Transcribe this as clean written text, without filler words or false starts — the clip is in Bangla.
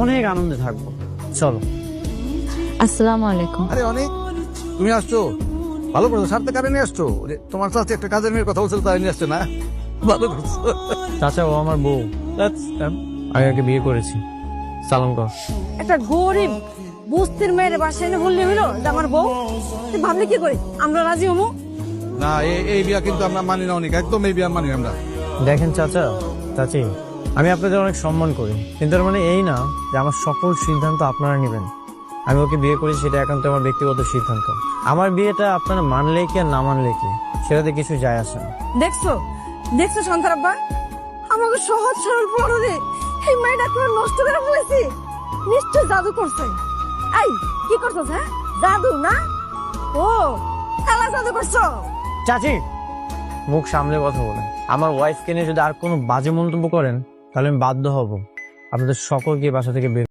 অনেক আনন্দে থাকবো। চলো। আসসালামু আলাইকুম। আরে অনেক, তুমি আসছো, ভালো করছো। সাথে কারে নিয়ে আসছো? তোমার সাথে একটা কাজের মেয়ের কথা বলছিল, তাই নিয়ে আসছে না? ভালো করছো। চাচা, ও আমার বউ। আমি ওকে বিয়ে করেছি। সালাম কর। একটা গরিব বস্তির মেয়ের বাসায় এনে বললে হইলো যে আমার বউ, তুই ভাবলে কি করি আমরা রাজি হবো? না, এই বিয়া কিন্তু আমরা মানি না অনেক, একদম এই বিয়া মানি না আমরা। দেখেন চাচা, চাচি, আমি আপনাদের অনেক সম্মান করি, কিন্তু তার মানে এই না যে আমার সকল সিদ্ধান্ত আপনারা নেবেন। আমি ওকে বিয়ে করি, সেটা একান্ত আমার ব্যক্তিগত সিদ্ধান্ত। আমার বিয়েটা আপনারা মানলে কি আর না মানলে কি, সেটাতে কিছু যায় আসে না। দেখছো দেখছো সন্তান আব্বা, আমাকে সহজ সরল পড়ে এই মেয়েটা পুরো নষ্ট করে ফেলেছি। নিশ্চয় জাদু করছে। এই কি করছো? হ্যাঁ, জাদু না? ও খেলা জাদু করছো? চাচি, মুখ সামলে কথা বলেন। আমার ওয়াইফকে নিয়ে যদি আর কোনো বাজে মন্তব্য করেন, তাহলে আমি বাধ্য হব আপনাদের সকলকে বাসা থেকে বের